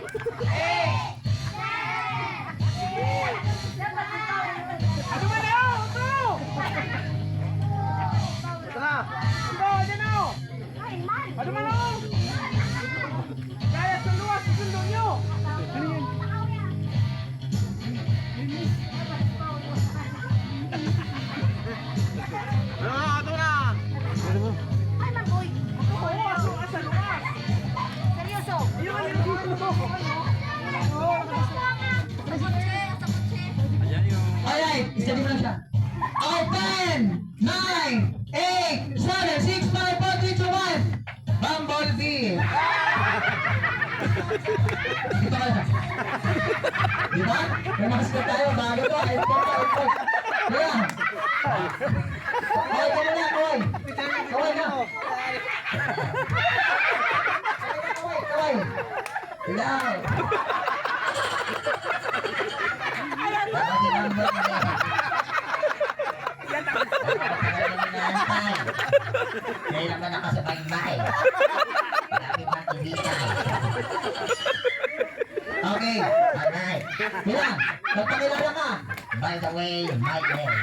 Ano ba na? Ito na. Ito, dyan na. Ano ba na? Kaya sunduan, susundo nyo. Ano yun? Ito na. Ay, Mamboy. Asa luwas? Seryoso. Alright, isa din mo lang siya. Okay, 10, 9, 8, 7, 6, 5, 4, 3, 2, 1. Bumblebee! Dito ka na. Di ba? May makasikat tayo. Bago to. Airport. Kaya. Okay, kaya na. Kaway. Kaway na. Kaway. Ilaw. Dahil naman nakasabay-bay. Malapit na tibitay. Okay, alright. Bilang, magpakilala ka. By the way, my name.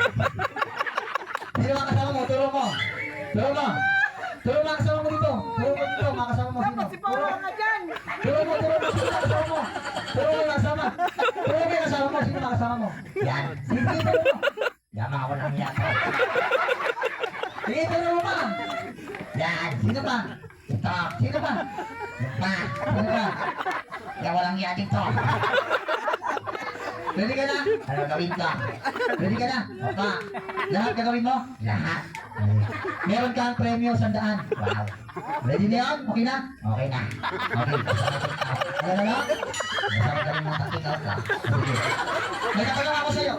Sino mga kasama mo? Turo mo. Turo mo. Turo mga kasama mo dito. Turo mo dito, mga kasama mo. Sino? Turo mo. Turo mo. Sino mga kasama mo? Turo mo mga kasama. Turo mo yung kasama mo. Sino mga kasama mo? Yan. Sige, turo mo. Yaman ako ng iyak ko. Sige, turo mo pa. Yan. Sino pa? Ito. Sino pa? Pa. Sino pa? Kaya walang iya dito. Ready ka na? Ano gawin ko? Ready ka na? Opa. Lahat gagawin mo? Lahat. Meron kang premyo 100. Wow. Ready na yun? Okay na? Okay na. Okay. Ano na lang? Masama ka rin mga takikaw ka. May kapagawa ko sa'yo.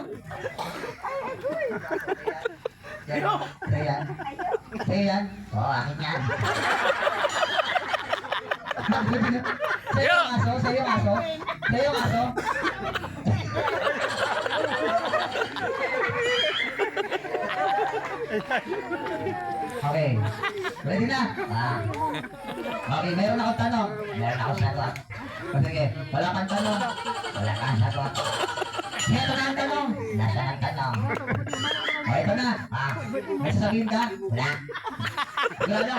Sa'yo yan. Sa'yo yan. Oo, akin yan. Sa'yo ang aso? Sa'yo ang aso? Sa'yo ang aso? Okay. Ready na? Okay, meron akong tanong. Meron akong sagot. Sige, wala kang tanong. Wala kang sagot. Ito na ang tanong. Nasa ang tanong. O, ito na. May sasabihin ka? Wala. Wala.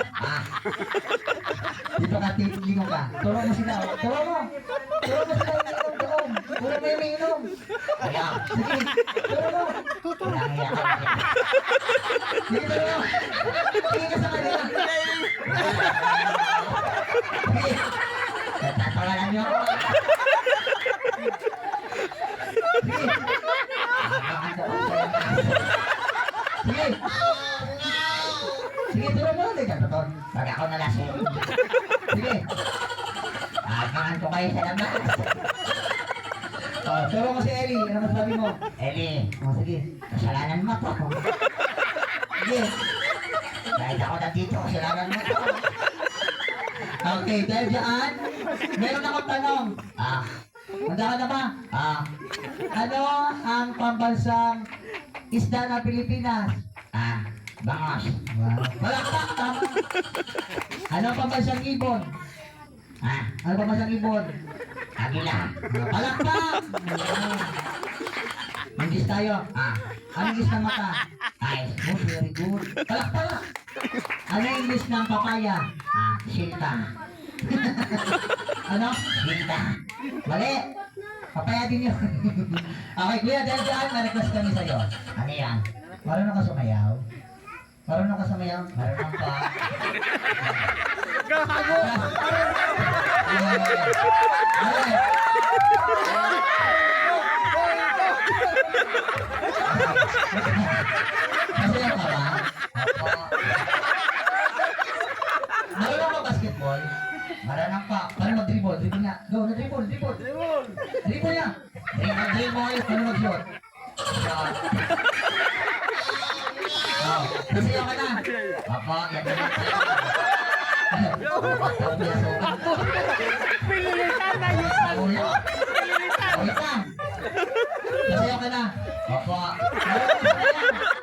Dito ka, titiglingon ka. Turo mo sila. Turo mo. Turo mo sila yung inom doon. Turo mo yung inom. Ayaw. Sige. Turo mo. Wala ang iyak. Sige, turo mo. Sige ka sa kanila. Sige. Natatawalan niyo ako. Sige. Sige. Sige, turo mo. Pag ako nalasing. Sige. Abangan ko kayo sa labas. Turo mo si Ellie. Ano masasabi mo? Ellie. Sige. Kasalanan mo to. Sige. Kahit ako na dito, kasalanan mo to. Okay, dahil dyan, meron akong tanong. Handa ka na ba? Ano ang pambansang isda ng Pilipinas? Bangos. Wow. Malakpak, tama. Ano ang pambansang ibon? Ano ang pambansang ibon? Agila. Malakpak! Ingis tayo. Ano ingis ng mata? Eyes. Oh, very good. Palakpak! Ano yung ingis ng papaya? Silta. Ano? Silta. Mali. Papaya din yun. Okay, kuya, dahil dyan, na-request kami sa'yo. Ano yan? Marunong ka sumayaw? Marunong ka sumayaw? Marunong ka. Gago! Masaya ka ba? Opo. Marunong ka basketball? Marunong pa. Paano mag-dribble? Dribble niya. Go, na-dribble, dribble. Dribble niya. Dribble. Paano mag-shot? Shot. Masaya ka na? Opo, yan din ang tayo. Pinilitan na yun! Wait lang. Masaya ka na? Opo.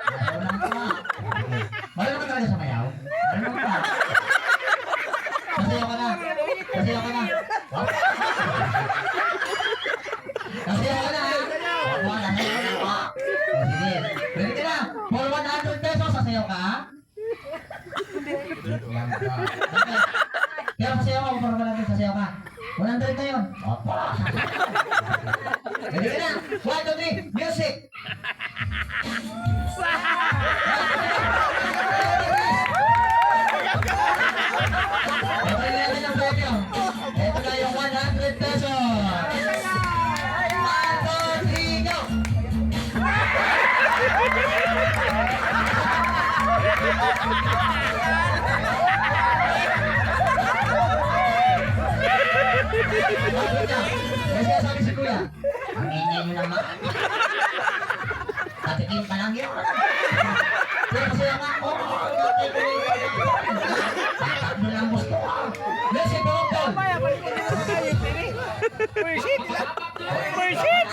Marunong ka. Marunong ka talaga sumayaw? Marunong ka. Masaya ka na? Masaya ka na? Opo. 100 na yun. Opo. Ready ka na? 1, 2, 3, music! Okay na natin ang premyo. Ito na yung 100 pesos. 1, 2, 3, go! Kasi sabi si Kuya, ang ingay nyo naman. Patikim pa lang yun. Pero kasi naman, takbo lang gusto ko. Lesi, Paul! Persit! Persit!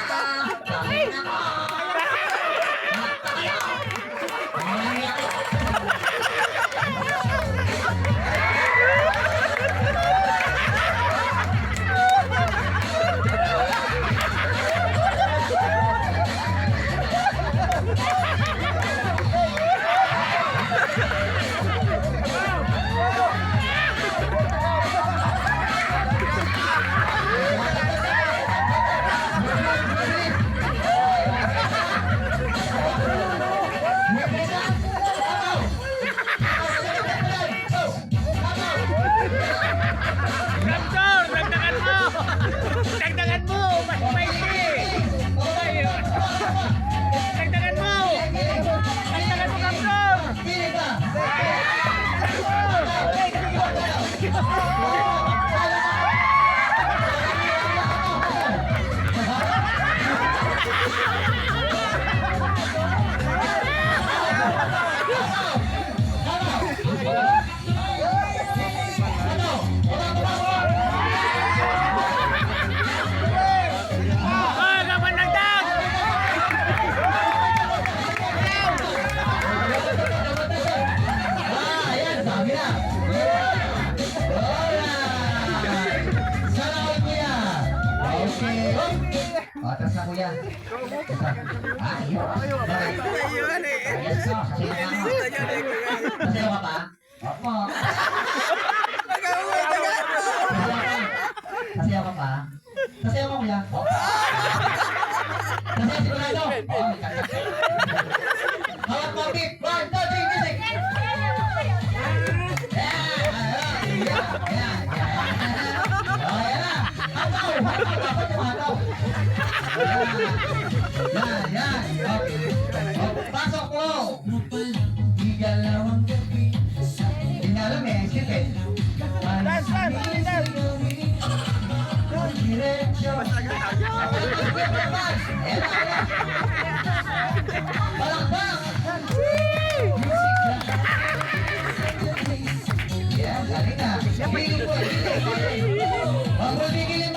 Raptor! Dagdagan mo! Dagdagan mo! Mas spicy! Dagdagan mo! Dagdagan mo, Raptor! Oh, kapan dagdag! Ayan, sabi na. Alright. Salamat, Kuya. Okay. Atas na, Kuya. Ayun. Ayun, so, sasayaw ka pa? Opo. Sasayaw ka pa? Sasayaw ka, Kuya? Opo. Sasayaw sigurado? Oo, ikakak. Hawak mo, Pip. 1, 2, 3, music! Pasok mo! Igalawang gabi. Hindi alam eh, skip eh. Diretso. Palakpak! Yan, galing na. Pigil po, pigil. Huwag mo pigilin